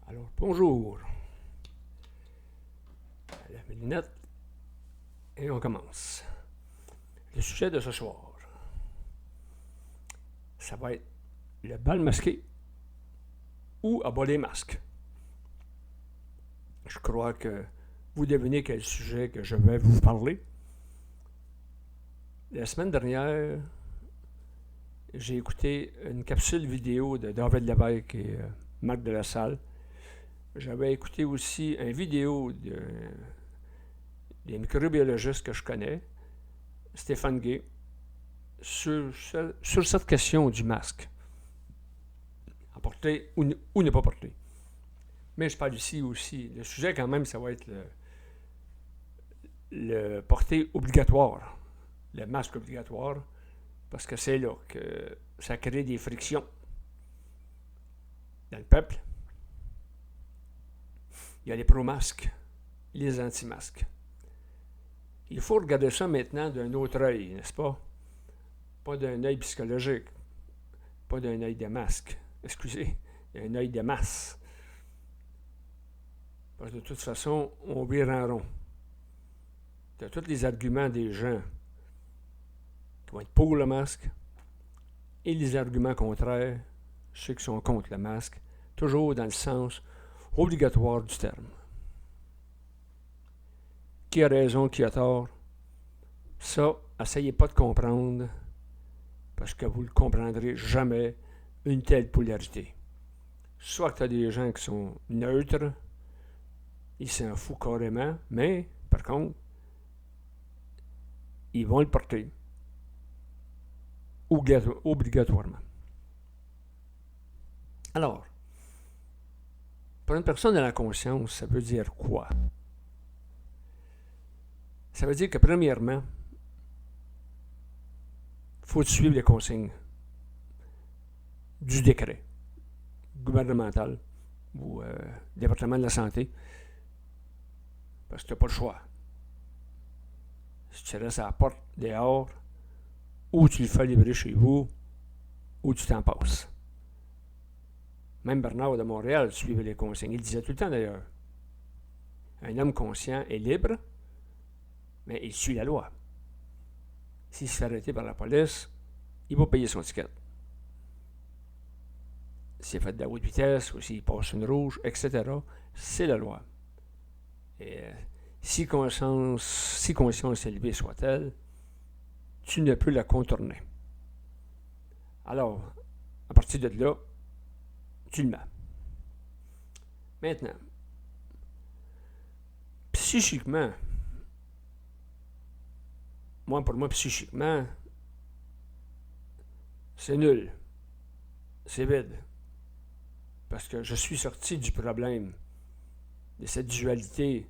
Alors, bonjour. Je lève mes lunettes et on commence. Le sujet de ce soir, ça va être le bal masqué ou à bas les masques. Je crois que vous devinez quel sujet que je vais vous parler. La semaine dernière, j'ai écouté une capsule vidéo de David Lévesque et Marc de la Salle. J'avais écouté aussi une vidéo des microbiologistes que je connais, Stéphane Gay, sur cette question du masque. À porter ou ne pas porter. Mais je parle ici aussi. Le sujet, quand même, ça va être le porter obligatoire. Le masque obligatoire. Parce que c'est là que ça crée des frictions dans le peuple. Il y a les pro-masques, les anti-masques. Il faut regarder ça maintenant d'un autre œil, n'est-ce pas? Pas d'un œil psychologique, pas d'un œil de masque, excusez, d'un œil de masse. Parce que de toute façon, on vire en rond. Tu as tous les arguments des gens qui vont être pour le masque et les arguments contraires, ceux qui sont contre le masque, toujours dans le sens obligatoire du terme. Qui a raison, qui a tort? Ça, essayez pas de comprendre, parce que vous ne comprendrez jamais une telle polarité. Soit que tu as des gens qui sont neutres, ils s'en foutent carrément, mais, par contre, ils vont le porter obligatoirement. Alors, pour une personne de la conscience, ça veut dire quoi? Ça veut dire que, premièrement, il faut suivre les consignes du décret gouvernemental ou département de la santé, parce que tu n'as pas le choix. Si tu restes à la porte dehors, ou tu le fais livrer chez vous, ou tu t'en passes. Même Bernard de Montréal suivait les consignes. Il disait tout le temps d'ailleurs, un homme conscient est libre, mais il suit la loi. S'il se fait arrêter par la police, il va payer son ticket. S'il fait de la haute vitesse ou s'il passe une rouge, etc., c'est la loi. Et si conscience élevée soit-elle, tu ne peux la contourner. Alors, à partir de là, tu le mets. Maintenant, psychiquement, pour moi, psychiquement, c'est nul. C'est vide. Parce que je suis sorti du problème de cette dualité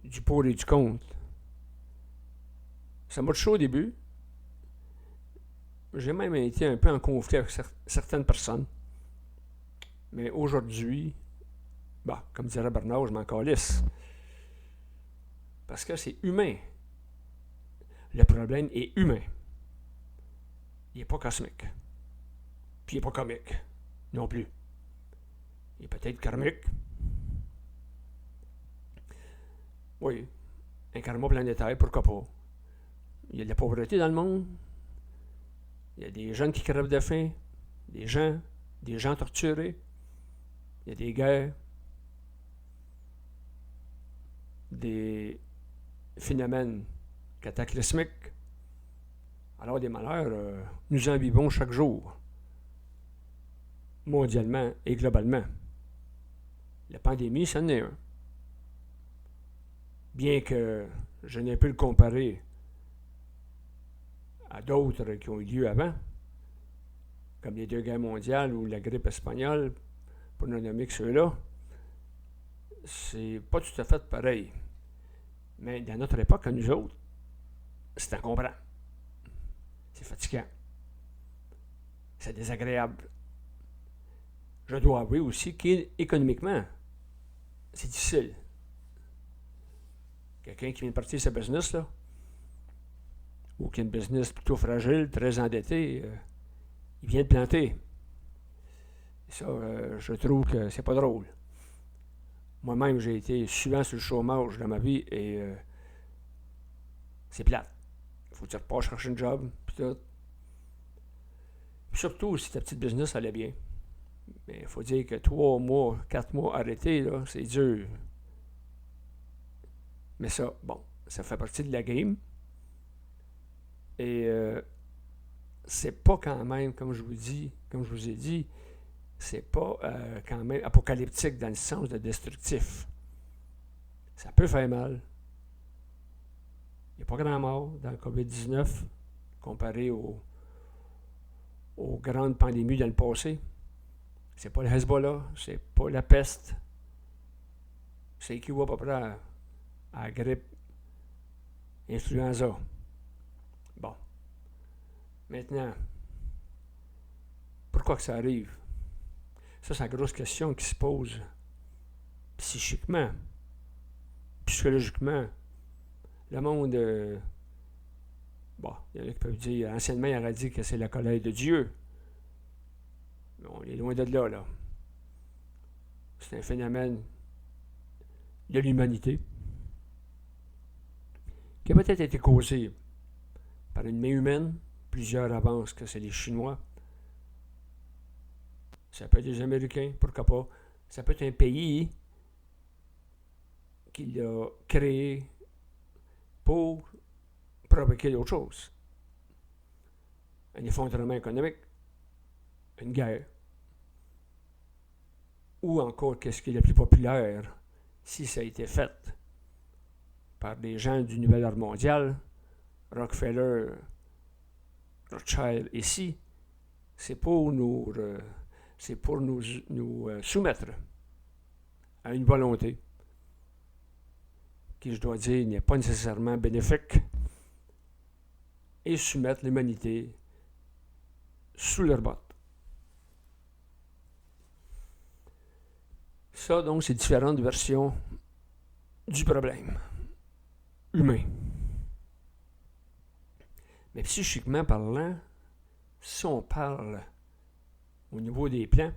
du pour et du contre. Ça m'a chaud au début. J'ai même été un peu en conflit avec certaines personnes. Mais aujourd'hui, comme dirait Bernard, je m'en calisse. Parce que c'est humain. Le problème est humain. Il n'est pas cosmique. Puis il n'est pas comique. Non plus. Il est peut-être karmique. Oui. Un karma planétaire, pourquoi pas. Il y a de la pauvreté dans le monde. Il y a des jeunes qui crèvent de faim. Des gens torturés. Il y a des guerres. Des phénomènes cataclysmiques. Alors des malheurs, nous en vivons chaque jour. Mondialement et globalement. La pandémie, c'en est un. Bien que je n'ai pu le comparer à d'autres qui ont eu lieu avant, comme les 2 guerres mondiales ou la grippe espagnole, pour ne nommer que ceux-là, c'est pas tout à fait pareil. Mais dans notre époque, à nous autres, c'est encombrant. C'est fatigant. C'est désagréable. Je dois avouer aussi qu'économiquement, c'est difficile. Quelqu'un qui vient de partir sa business, là, ou qui a une business plutôt fragile, très endetté, il vient de planter. Et ça, je trouve que c'est pas drôle. Moi-même, j'ai été souvent sur le chômage dans ma vie et c'est plate. Faut que tu repasses chercher un job, puis tout. Puis surtout, si ta petite business allait bien. Mais il faut dire que 3 mois, 4 mois arrêtés, là, c'est dur. Mais ça, bon, ça fait partie de la game. Et c'est pas quand même, comme je vous ai dit, c'est pas quand même apocalyptique dans le sens de destructif. Ça peut faire mal. Il n'y a pas grand mort dans le COVID-19 comparé aux grandes pandémies dans le passé. C'est pas le Hezbollah, c'est pas la peste. C'est équivaut à peu près à la grippe, influenza. Bon. Maintenant, pourquoi que ça arrive? Ça, c'est la grosse question qui se pose psychiquement, psychologiquement. Le monde, bon, il y en a qui peuvent dire, anciennement, il aurait dit que c'est la colère de Dieu. Mais on est loin de là. C'est un phénomène de l'humanité qui a peut-être été causé par une main humaine. Plusieurs avancent que c'est les Chinois. Ça peut être des Américains, pourquoi pas. Ça peut être un pays qui l'a créé pour provoquer d'autres choses. Un effondrement économique, une guerre. Ou encore, qu'est-ce qui est le plus populaire, si ça a été fait par des gens du Nouvel Ordre mondial, Rockefeller, Rothschild, ici, c'est pour nous soumettre à une volonté qui, je dois dire, n'est pas nécessairement bénéfique et soumettre l'humanité sous leur botte. Ça, donc, c'est différentes versions du problème humain. Mais psychiquement parlant, si on parle au niveau des plans,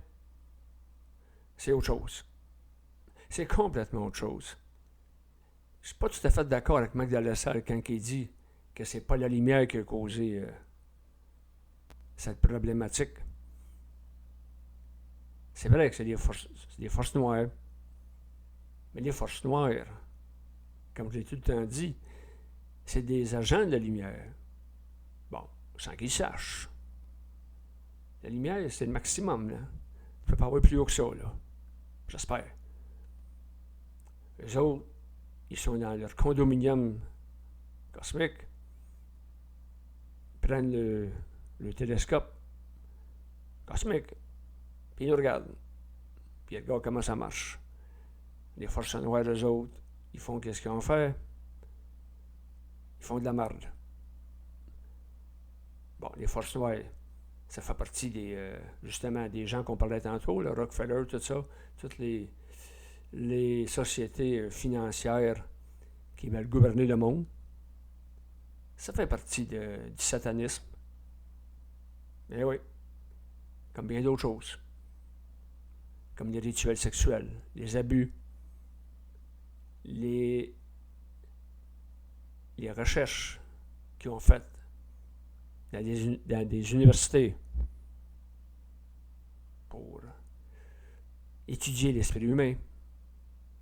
c'est autre chose. C'est complètement autre chose. Je ne suis pas tout à fait d'accord avec Marc Delasalle quand il dit que c'est pas la lumière qui a causé cette problématique. C'est vrai que c'est des forces noires. Mais les forces noires, comme je l'ai tout le temps dit, c'est des agents de la lumière. Bon, sans qu'ils sachent. La lumière, c'est le maximum, là. Tu ne peux pas avoir plus haut que ça, là. J'espère. Les autres, ils sont dans leur condominium cosmique. Ils prennent le télescope cosmique. Puis ils nous regardent. Puis ils regardent comment ça marche. Les forces noires, eux autres, ils font qu'est-ce qu'ils ont fait? Ils font de la merde. Bon, les forces noires, ça fait partie justement des gens qu'on parlait tantôt, le Rockefeller, tout ça, toutes les sociétés financières qui veulent gouverner le monde. Ça fait partie du satanisme. Mais oui, comme bien d'autres choses. Comme les rituels sexuels, les abus, les recherches qu'ils ont faites dans des universités pour étudier l'esprit humain,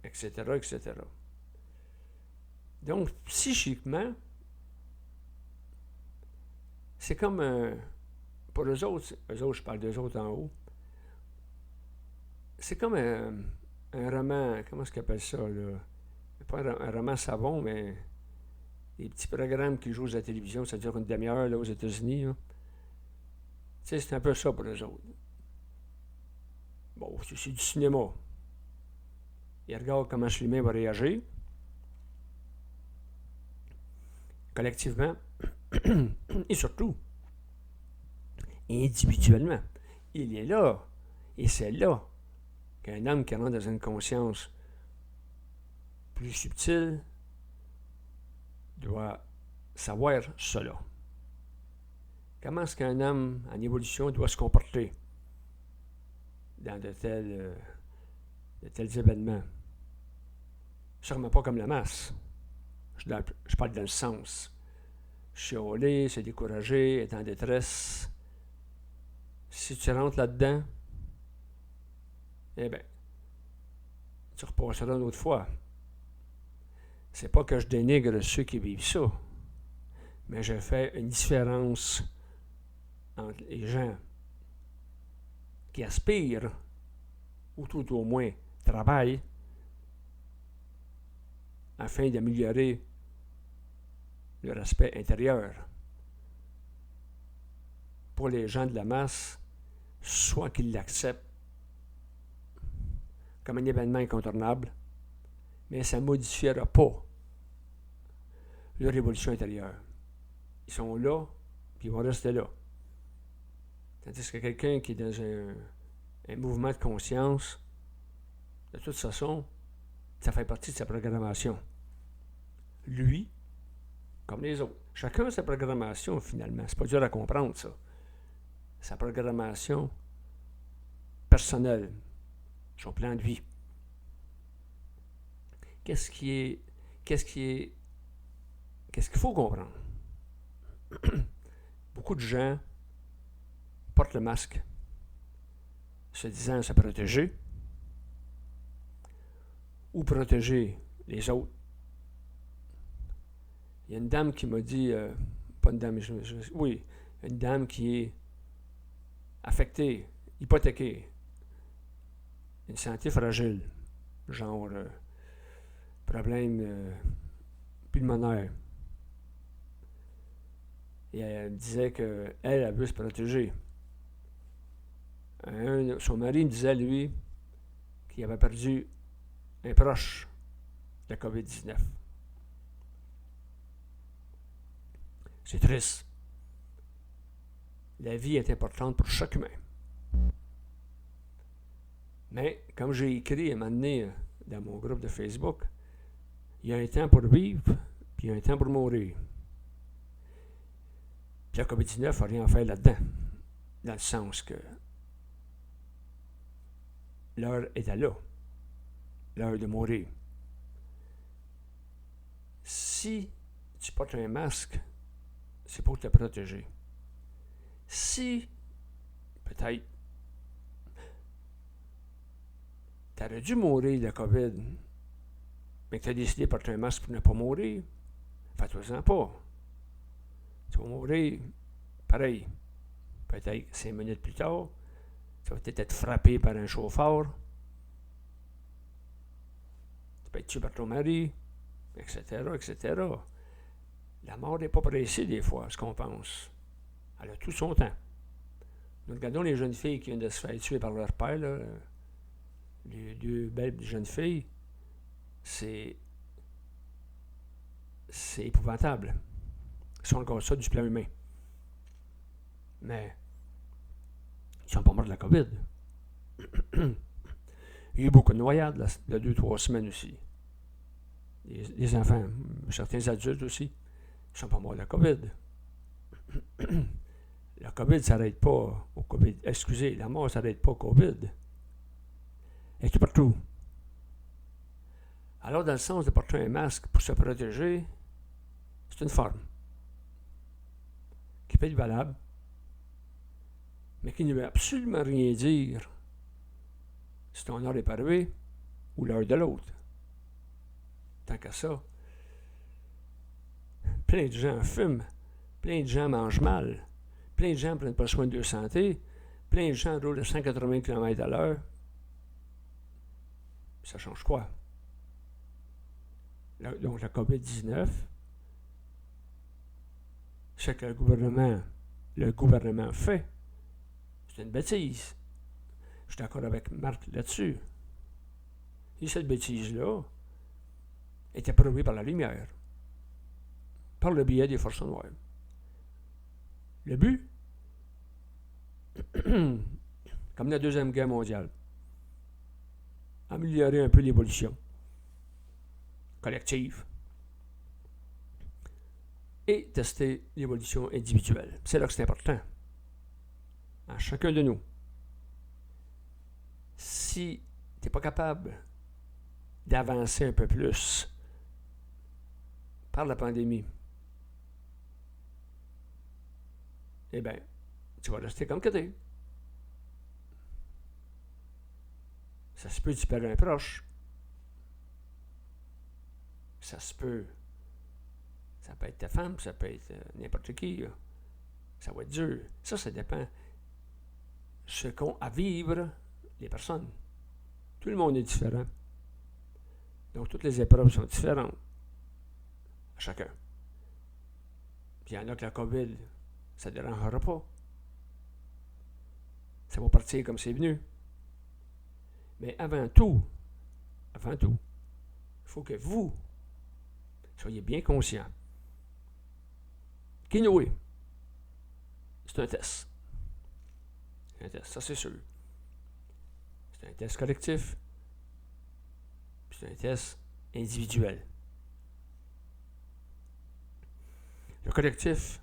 etc., etc. Donc, psychiquement, c'est comme pour eux autres, je parle d'eux autres en haut, c'est comme un roman, comment est-ce qu'ils appellent ça, là? Pas un roman savon, mais des petits programmes qui jouent à la télévision, ça dure une demi-heure là, aux États-Unis. Là. Tu sais, c'est un peu ça pour eux autres. Bon, c'est du cinéma. Ils regardent comment l'humain va réagir. Collectivement. Et surtout, individuellement. Il est là. Et c'est là qu'un homme qui rentre dans une conscience plus subtile doit savoir cela. Comment est-ce qu'un homme en évolution doit se comporter dans de tels événements? Sûrement pas comme la masse. Je parle dans le sens. Chialer, se décourager, être en détresse. Si tu rentres là-dedans, eh bien, tu repasseras une autre fois. C'est pas que je dénigre ceux qui vivent ça, mais je fais une différence entre les gens qui aspirent, ou tout au moins travaillent, afin d'améliorer leur aspect intérieur. Pour les gens de la masse, soit qu'ils l'acceptent comme un événement incontournable, mais ça ne modifiera pas leur évolution intérieure. Ils sont là, puis ils vont rester là. Tandis que quelqu'un qui est dans un mouvement de conscience, de toute façon, ça fait partie de sa programmation. Lui, comme les autres. Chacun a sa programmation, finalement. C'est pas dur à comprendre, ça. Sa programmation personnelle, son plan de vie. Qu'est-ce qu'il faut comprendre? Beaucoup de gens portent le masque, se disant se protéger ou protéger les autres. Il y a une dame qui m'a dit, pas une dame, oui, une dame qui est affectée, hypothéquée, une santé fragile, genre problème pulmonaire. Et elle disait qu'elle veut se protéger. Son mari me disait, lui, qu'il avait perdu un proche de la COVID-19. C'est triste. La vie est importante pour chaque humain. Mais, comme j'ai écrit à un moment donné dans mon groupe de Facebook, il y a un temps pour vivre, puis il y a un temps pour mourir. Puis la COVID-19 n'a rien à faire là-dedans. Dans le sens que l'heure était là. L'heure de mourir. Si tu portes un masque, c'est pour te protéger. Si, peut-être, tu aurais dû mourir de la COVID, mais que tu as décidé de porter un masque pour ne pas mourir, fais-toi-en pas. Tu vas mourir pareil. Peut-être 5 minutes plus tard, tu vas peut-être être frappé par un chauffeur. Tu peux être tué par ton mari, etc., etc. La mort n'est pas pressée des fois, ce qu'on pense. Elle a tout son temps. Nous regardons les jeunes filles qui viennent de se faire tuer par leur père, là, les deux belles jeunes filles, c'est épouvantable. Ils sont encore ça du plan humain. Mais ils sont pas morts de la COVID. Il y a eu beaucoup de noyades là, de 2-3 semaines aussi. Les enfants, certains adultes aussi, ils sont pas morts de la COVID. La COVID ne s'arrête pas au COVID. Excusez, la mort ne s'arrête pas au COVID. Elle est partout. Alors, dans le sens de porter un masque pour se protéger, c'est une forme qui peut être valable, mais qui ne veut absolument rien dire si ton heure est arrivée ou l'heure de l'autre. Tant qu'à ça, plein de gens fument, plein de gens mangent mal, plein de gens ne prennent pas soin de leur santé, plein de gens roulent à 180 km/h. Ça change quoi? Donc la COVID-19, ce que le gouvernement fait, c'est une bêtise. Je suis d'accord avec Marc là-dessus. Et cette bêtise-là est approuvée par la lumière, par le biais des forces noires. Le but, comme la Deuxième Guerre mondiale, améliorer un peu l'évolution collective et tester l'évolution individuelle. C'est là que c'est important. À chacun de nous. Si tu n'es pas capable d'avancer un peu plus par la pandémie, eh bien, tu vas rester comme que t'es. Ça se peut que tu perds un proche. Ça se peut. Ça peut être ta femme, ça peut être n'importe qui. Là. Ça va être dur. Ça dépend. Ce qu'ont à vivre les personnes. Tout le monde est différent. Donc, toutes les épreuves sont différentes. À chacun. Puis il y en a que la COVID, ça ne dérangera pas. Ça va partir comme c'est venu. Mais avant tout, il faut que vous soyez bien conscients qu'anyway, c'est un test. Un test, ça c'est sûr. C'est un test collectif, puis c'est un test individuel. Le collectif,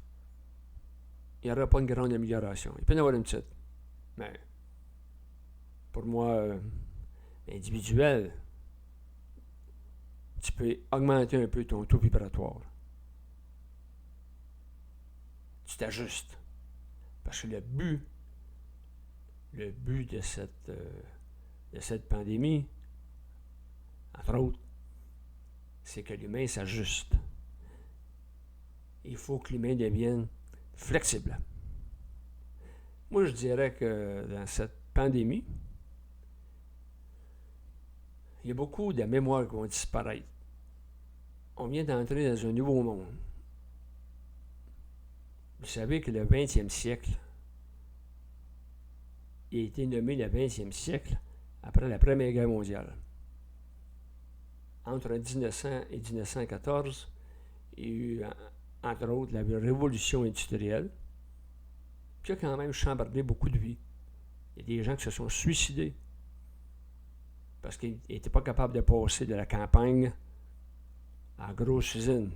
il n'y aura pas une grande amélioration. Il peut y en avoir une petite. Mais pour moi, individuel, tu peux augmenter un peu ton taux vibratoire. Tu t'ajustes. Parce que le but de cette pandémie, entre autres, c'est que l'humain s'ajuste. Il faut que l'humain devienne flexible. Moi, je dirais que dans cette pandémie, il y a beaucoup de mémoires qui vont disparaître. On vient d'entrer dans un nouveau monde. Vous savez que le 20e siècle, il a été nommé le 20e siècle après la Première Guerre mondiale. Entre 1900 et 1914, il y a eu, entre autres, la révolution industrielle, qui a quand même chambardé beaucoup de vies. Il y a des gens qui se sont suicidés parce qu'ils n'étaient pas capables de passer de la campagne à la grosse usine.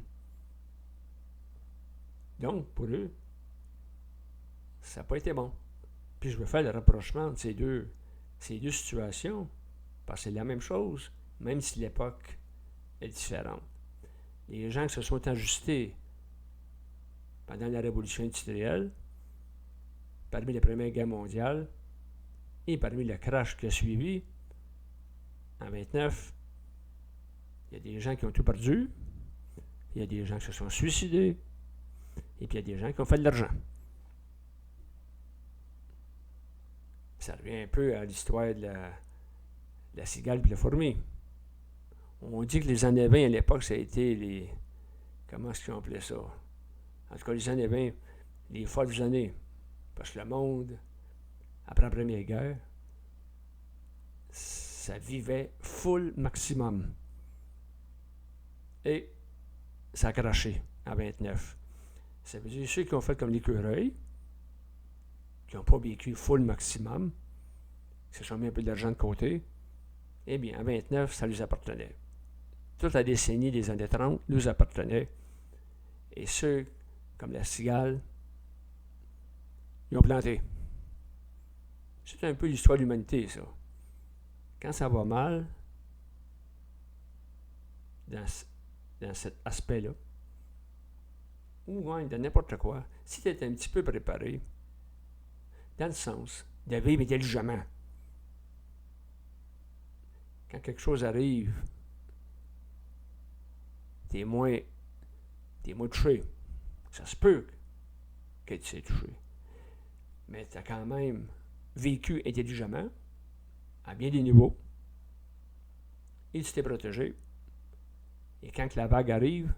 Donc, pour eux, ça n'a pas été bon. Puis je veux faire le rapprochement entre ces deux situations, parce que c'est la même chose, même si l'époque est différente. Les gens qui se sont ajustés pendant la Révolution industrielle, parmi la Première Guerre mondiale, et parmi le crash qui a suivi, en 1929, il y a des gens qui ont tout perdu, il y a des gens qui se sont suicidés, et puis il y a des gens qui ont fait de l'argent. Ça revient un peu à l'histoire de la cigale et la fourmi. On dit que les années 20 à l'époque, ça a été les... Comment est-ce qu'ils ont appelé ça? En tout cas, les années 20, les folles années. Parce que le monde, après la Première Guerre, ça vivait full maximum. Et ça a craché en 29. Ça veut dire ceux qui ont fait comme l'écureuil, qui n'ont pas vécu full maximum, qui se sont mis un peu d'argent de côté, eh bien, en 29, ça leur appartenait. Toute la décennie des années 30 nous appartenait. Et ceux, comme la cigale, ils ont planté. C'est un peu l'histoire de l'humanité, ça. Quand ça va mal, dans cet aspect-là, ou ouais, dans n'importe quoi, si tu es un petit peu préparé, dans le sens de vivre intelligemment, quand quelque chose arrive, t'es moins touché. Ça se peut que tu sois touché. Mais tu as quand même vécu intelligemment, à bien des niveaux, et tu t'es protégé. Et quand la vague arrive,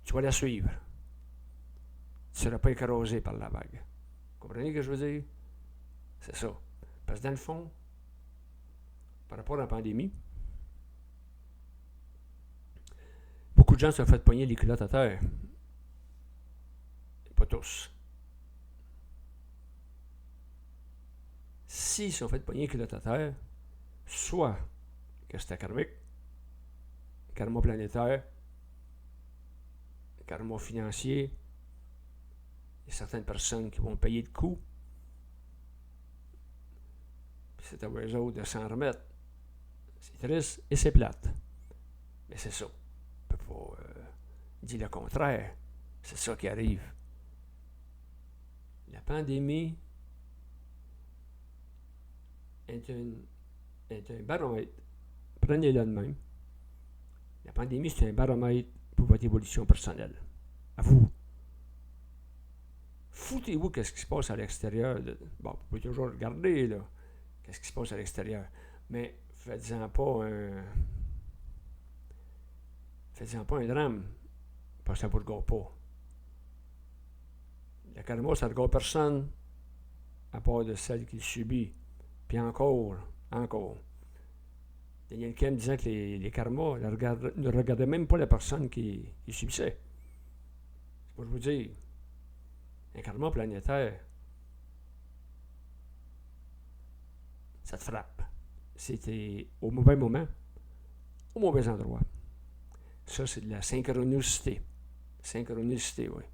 tu vas la suivre. Tu ne seras pas écrasé par la vague. Vous comprenez ce que je veux dire? C'est ça. Parce que dans le fond, par rapport à la pandémie, beaucoup de gens se sont fait pogner les culottes à terre. Pas tous. S'ils se sont fait pogner les culottes à terre, soit que c'était karmique, karma planétaire, karma financier, il y a certaines personnes qui vont payer le coup, puis c'est à eux autres de s'en remettre. C'est triste et c'est plate. Mais c'est ça. On ne peut pas dire le contraire. C'est ça qui arrive. La pandémie est un baromètre. Prenez-le de même. La pandémie, c'est un baromètre pour votre évolution personnelle. À vous. Foutez-vous qu'est-ce qui se passe à l'extérieur. Bon, vous pouvez toujours regarder, là, qu'est-ce qui se passe à l'extérieur. Mais faites-en pas un drame, parce que ça ne vous regarde pas. Le karma, ça ne regarde personne, à part de celle qui le subit. Puis encore. Daniel Kim disait que les karmas ne regardaient même pas la personne qui subissait. C'est pour vous dire. Un karma planétaire, ça te frappe. C'était au mauvais moment, au mauvais endroit. Ça, c'est de la synchronicité. Synchronicité, oui.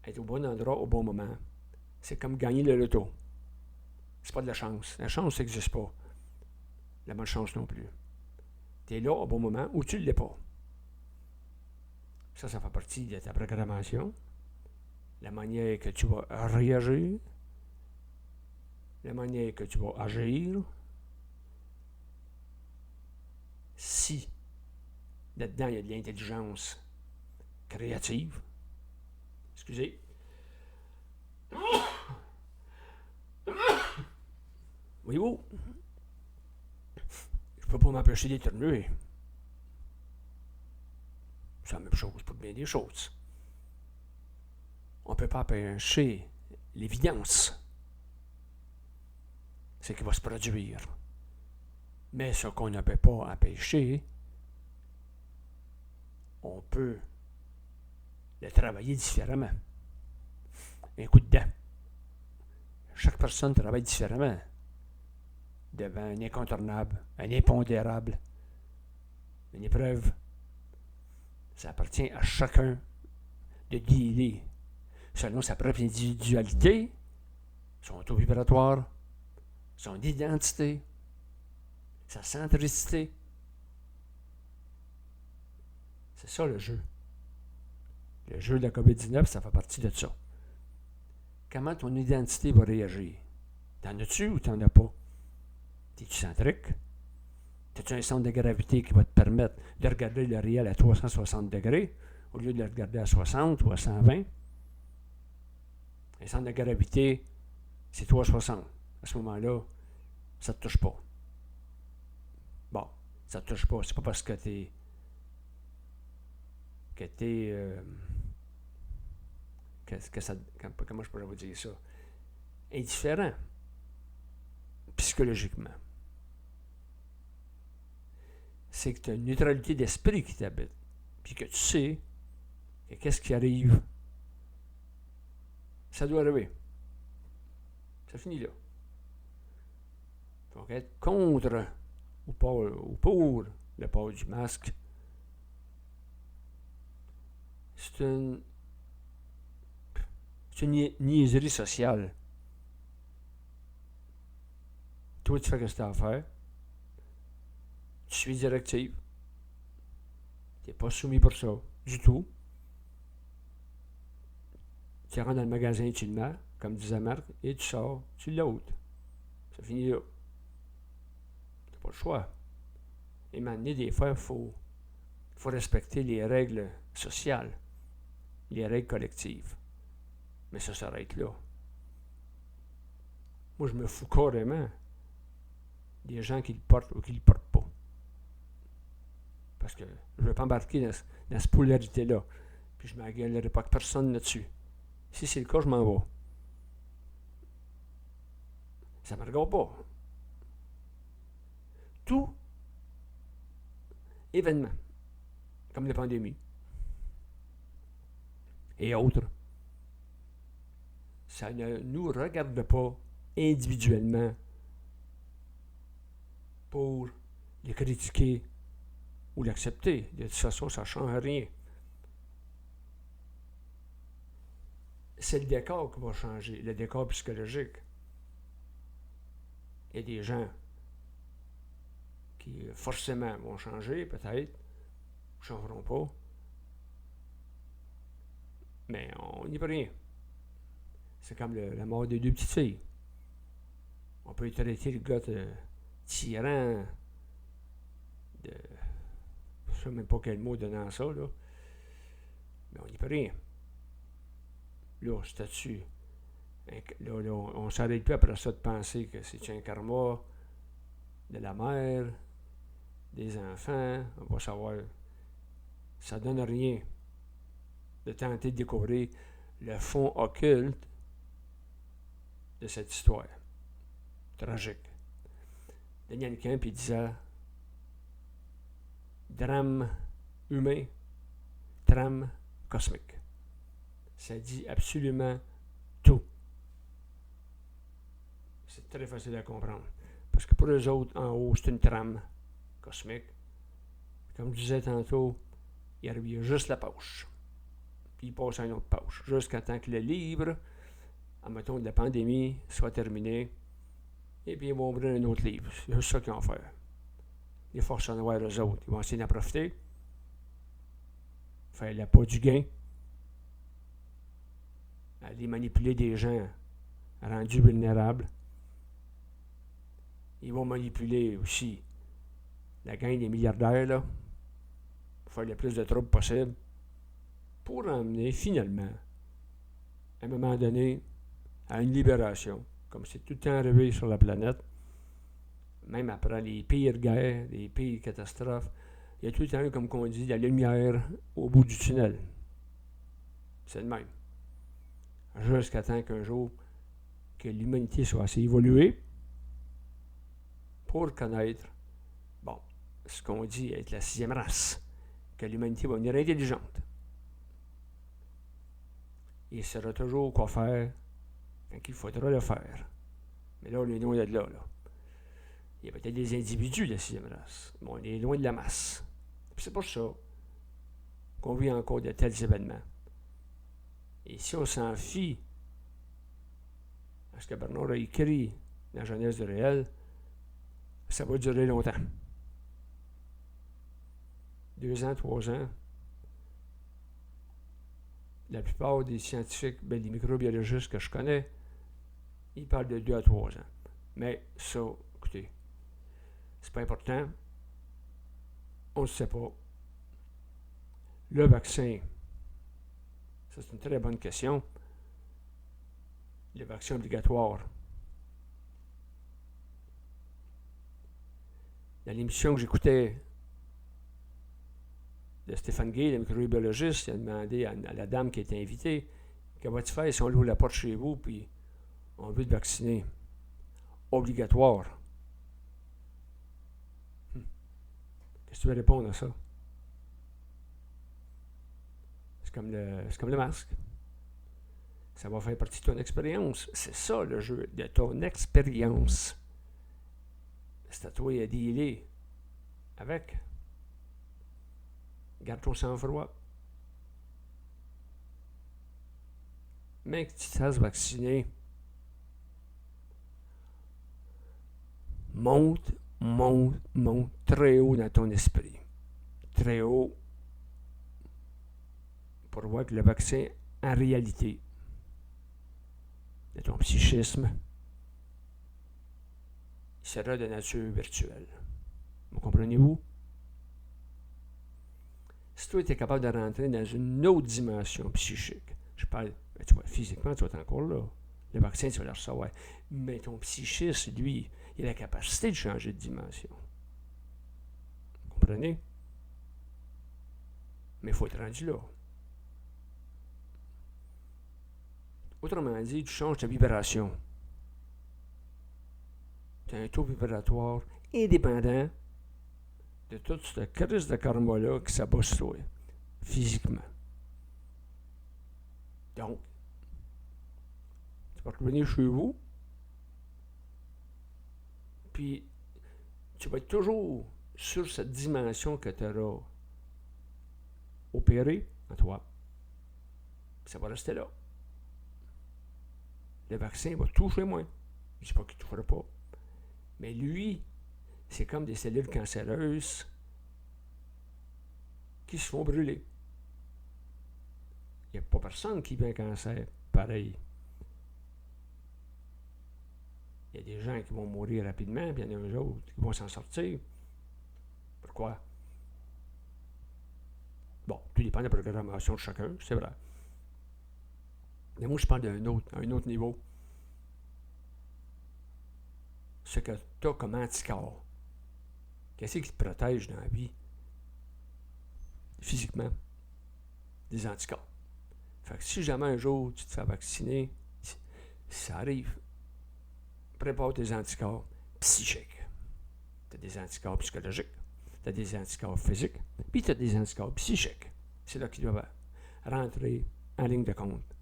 Être au bon endroit, au bon moment. C'est comme gagner le loto. C'est pas de la chance. La chance, ça n'existe pas. La malchance non plus. Tu es là au bon moment ou tu ne l'es pas. Ça fait partie de ta programmation. La manière que tu vas réagir. La manière que tu vas agir. Si là-dedans, il y a de l'intelligence créative. Excusez. Voyez-vous, je ne peux pas m'empêcher d'éternuer. C'est la même chose pour bien des choses. On ne peut pas empêcher l'évidence. C'est qui va se produire. Mais ce qu'on ne peut pas empêcher, on peut le travailler différemment. Un coup de dent. Chaque personne travaille différemment. Devant un incontournable, un impondérable, une épreuve. Ça appartient à chacun de dealer selon sa propre individualité, son taux vibratoire, son identité, sa centricité. C'est ça le jeu. Le jeu de la COVID-19, ça fait partie de ça. Comment ton identité va réagir? T'en as-tu ou t'en as pas? T'es-tu centrique? T'as-tu un centre de gravité qui va te permettre de regarder le réel à 360 degrés au lieu de le regarder à 60 ou à 120? Un centre de gravité, c'est 360. À ce moment-là, ça ne te touche pas. Bon, ça ne te touche pas. C'est pas parce que t'es comment je pourrais vous dire ça? Indifférent, psychologiquement. C'est que tu as une neutralité d'esprit qui t'habite. Puis que tu sais que qu'est-ce qui arrive, ça doit arriver. Ça finit là. Donc être contre ou pour le port du masque, c'est une niaiserie sociale. Toi, tu fais ce que tu as à faire. Tu suis directive. Tu n'es pas soumis pour ça, du tout. Tu rentres dans le magasin utilement, comme disait Marc, et tu sors, tu l'autre. Ça finit là. Tu n'as pas le choix. Et maintenant, des fois, il faut respecter les règles sociales, les règles collectives. Mais ça s'arrête là. Moi, je me fous carrément des gens qui le portent ou qui ne le portent pas. Parce que je ne veux pas embarquer dans cette polarité-là. Puis je ne m'engueulerai pas que personne là-dessus. Si c'est le cas, je m'en vais. Ça ne me regarde pas. Tout événement, comme la pandémie et autres, ça ne nous regarde pas individuellement pour le critiquer ou l'accepter. De toute façon, ça ne change rien. C'est le décor qui va changer, le décor psychologique. Il y a des gens qui forcément vont changer, peut-être, ne changeront pas, mais on n'y peut rien. C'est comme la mort des deux petites filles. On peut traiter le gars de tyran, de... je ne sais même pas quel mot donnant ça, là. Mais on n'y peut rien. Là, statut. Là, on ne s'arrête plus après ça de penser que c'est un karma de la mère, des enfants. On va savoir. Ça donne rien de tenter de découvrir le fond occulte de cette histoire tragique. Daniel Kemp, il disait drame humain, drame cosmique. Ça dit absolument tout. C'est très facile à comprendre. Parce que pour eux autres, en haut, c'est une trame cosmique. Comme je disais tantôt, il arrive juste la poche. Puis il passe à une autre poche. Jusqu'à temps que le livre, admettons, de la pandémie, soit terminé. Et puis ils vont ouvrir un autre livre. C'est juste ça qu'ils vont faire. Les forces en noires, eux autres, ils vont essayer d'en profiter. Faire la pas du gain. Aller manipuler des gens rendus vulnérables. Ils vont manipuler aussi la gang des milliardaires, là, pour faire le plus de troubles possible, pour emmener finalement, à un moment donné, à une libération, comme c'est tout le temps arrivé sur la planète, même après les pires guerres, les pires catastrophes, il y a tout le temps eu, comme on dit, la lumière au bout du tunnel. C'est le même. Jusqu'à temps qu'un jour, que l'humanité soit assez évoluée pour connaître, bon, ce qu'on dit être la 6e race, que l'humanité va devenir intelligente. Il saura toujours quoi faire quand il faudra le faire. Mais là, on est loin de là. Il y a peut-être des individus de la 6e race, mais on est loin de la masse. Puis c'est pour ça qu'on vit encore de tels événements. Et si on s'en fie à ce que Bernard a écrit dans la Genèse du réel, ça va durer longtemps. 2 ans, 3 ans. La plupart des scientifiques, des microbiologistes que je connais, ils parlent de 2 à 3 ans. Mais ça, écoutez, c'est pas important. On ne sait pas. Le vaccin, ça c'est une très bonne question. Le vaccin obligatoire. Dans l'émission que j'écoutais de Stéphane Gay, le microbiologiste, il a demandé à la dame qui était invitée, que vas-tu faire si on ouvre la porte chez vous puis on veut te vacciner? Obligatoire. Qu'est-ce que tu veux répondre à ça? C'est comme le masque. Ça va faire partie de ton expérience. C'est ça le jeu, de ton expérience. C'est à toi à dealer avec. Garde ton sang-froid. Mais que tu te fasses vacciner, monte très haut dans ton esprit. Très haut pour voir que le vaccin, en réalité, de ton psychisme, il sera de nature virtuelle. Vous comprenez-vous? Si toi, tu es capable de rentrer dans une autre dimension psychique, je parle, ben, tu vois, physiquement, tu vas être encore là. Le vaccin, tu vas le recevoir. Mais ton psychisme, lui, il a la capacité de changer de dimension. Vous comprenez? Mais il faut être rendu là. Autrement dit, tu changes ta vibration. Tu as un taux vibratoire indépendant de toute cette crise de karma-là qui s'abat sur toi, physiquement. Donc, tu vas revenir chez vous, puis tu vas être toujours sur cette dimension que tu auras opérée en toi. Ça va rester là. Le vaccin va toucher moins. Je ne dis pas qu'il ne touchera pas. Mais lui, c'est comme des cellules cancéreuses qui se font brûler. Il n'y a pas personne qui vit un cancer pareil. Il y a des gens qui vont mourir rapidement, puis il y en a un autres qui vont s'en sortir. Pourquoi? Bon, tout dépend de la programmation de chacun, c'est vrai. Mais moi, je parle d'un autre niveau. Ce que tu as comme anticorps. Qu'est-ce qui te protège dans la vie? Physiquement. Des anticorps. Fait que si jamais un jour tu te fais vacciner, si ça arrive, prépare tes anticorps psychiques. Tu as des anticorps psychologiques, tu as des anticorps physiques, puis tu as des anticorps psychiques. C'est là qu'ils doivent rentrer en ligne de compte.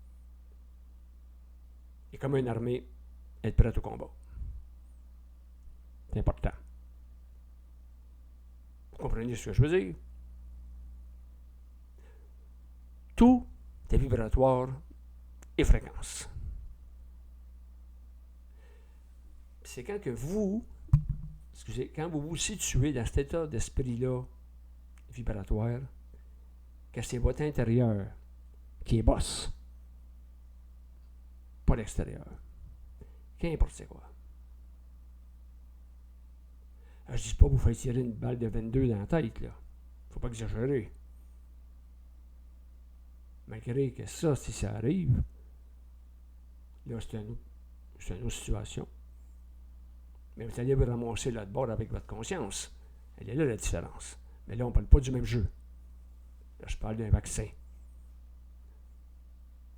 Et comme une armée, être prête au combat. C'est important. Vous comprenez ce que je veux dire? Tout est vibratoire et fréquence. C'est quand vous vous situez dans cet état d'esprit-là vibratoire, que c'est votre intérieur qui est boss, pas l'extérieur. Qu'importe c'est quoi. Alors, je dis pas vous faites tirer une balle de 22 dans la tête, là. Faut pas exagérer. Malgré que ça, si ça arrive, là, c'est une autre situation. Mais vous allez vous ramasser là de bord avec votre conscience. Elle est là la différence. Mais là, on ne parle pas du même jeu. Là, je parle d'un vaccin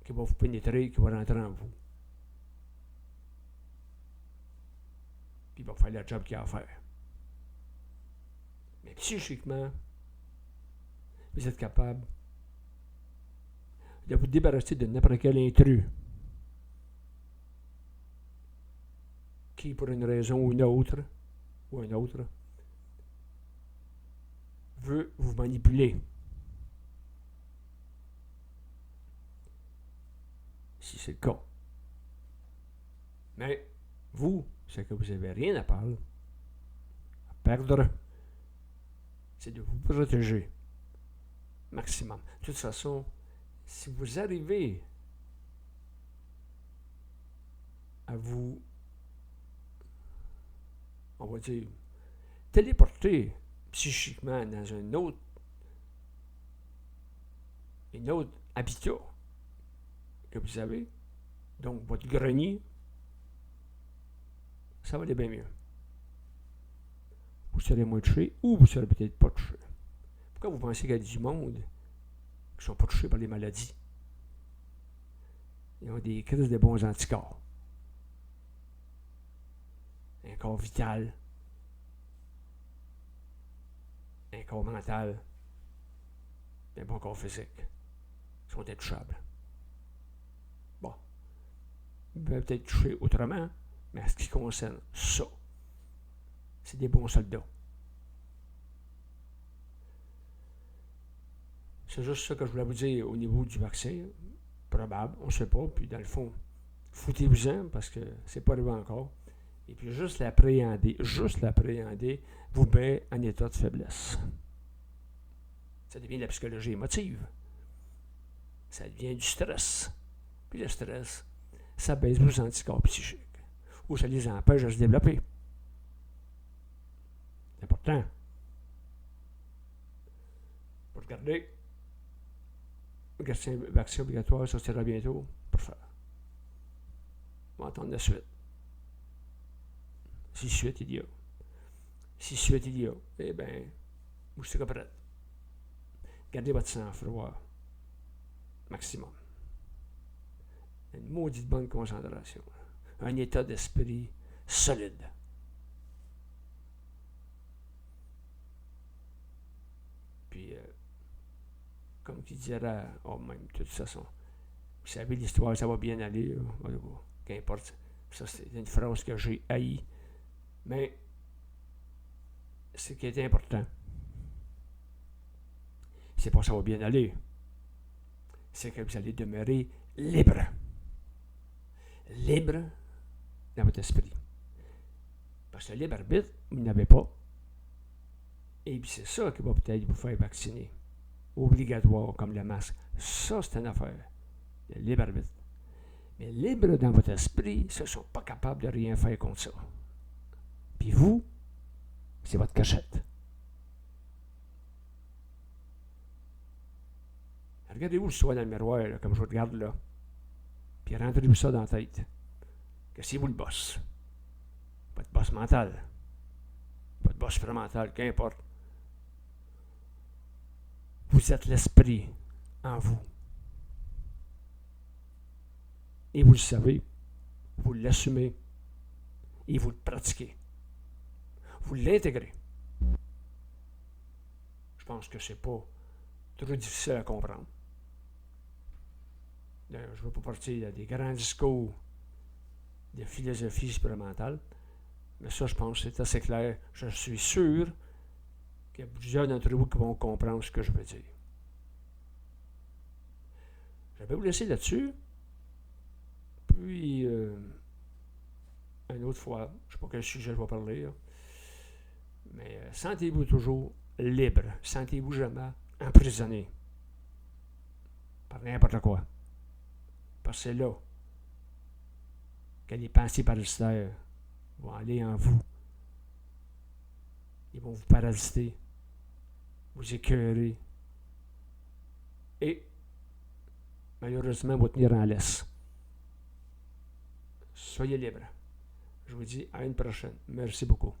qui va vous pénétrer, qui va rentrer en vous. Puis il va faire le job qu'il a à faire. Mais psychiquement, vous êtes capable de vous débarrasser de n'importe quel intrus qui, pour une raison ou une autre, veut vous manipuler. Si c'est le cas. Mais vous, c'est que vous n'avez rien à perdre, c'est de vous protéger maximum. De toute façon, si vous arrivez à vous, on va dire, téléporter psychiquement dans un autre habitat que vous avez, donc votre grenier, ça va aller bien mieux. Vous serez moins touché ou vous serez peut-être pas touché. Pourquoi vous pensez qu'il y a du monde qui ne sont pas touchés par les maladies? Ils ont des crises de bons anticorps. Un corps vital. Un corps mental. Un bon corps physique. Ils sont intouchables. Bon. Ils peuvent être touchés autrement, mais en ce qui concerne ça, c'est des bons soldats. C'est juste ça que je voulais vous dire au niveau du vaccin. Probable, on ne sait pas. Puis dans le fond, foutez-vous-en parce que c'est pas arrivé encore. Et puis juste l'appréhender, vous met en état de faiblesse. Ça devient de la psychologie émotive. Ça devient du stress. Puis le stress, ça baisse vos anticorps psychiques. Ou ça les empêche de se développer. C'est important. Pour regarder, le vaccin obligatoire sortira bientôt pour faire. On va attendre la suite. Si suite il y a. Eh bien, vous serez prêt. Gardez votre sang-froid maximum. Une maudite bonne concentration. Un état d'esprit solide. Puis, comme qui dirait, même, de toute façon, vous savez, l'histoire, ça va bien aller, qu'importe. Ça, c'est une phrase que j'ai haïe. Mais, ce qui est important, c'est pas ça va bien aller. C'est que vous allez demeurer libre. Libre dans votre esprit. Parce que le libre arbitre, vous n'avez pas. Et puis c'est ça qui va peut-être vous faire vacciner. Obligatoire, comme le masque. Ça, c'est une affaire. Le libre arbitre. Mais libre dans votre esprit, ils ne sont pas capables de rien faire contre ça. Puis vous, c'est votre cachette. Regardez-vous le soir dans le miroir, là, comme je vous regarde là. Puis rentrez-vous ça dans la tête. Que c'est vous le boss. Votre boss mental. Votre boss mental, qu'importe. Vous êtes l'esprit en vous. Et vous le savez. Vous l'assumez. Et vous le pratiquez. Vous l'intégrez. Je pense que c'est pas trop difficile à comprendre. Je ne veux pas partir des grands discours de philosophie expérimentale, mais ça, je pense que c'est assez clair. Je suis sûr qu'il y a plusieurs d'entre vous qui vont comprendre ce que je veux dire. Je vais vous laisser là-dessus. Puis, une autre fois, je ne sais pas quel sujet je vais parler, là. Mais sentez-vous toujours libre. Sentez-vous jamais emprisonné par n'importe quoi. Parce que c'est là que les pensées parasitaires vont aller en vous. Ils vont vous parasiter, vous écœurer et malheureusement vous tenir en laisse. Soyez libre. Je vous dis à une prochaine. Merci beaucoup.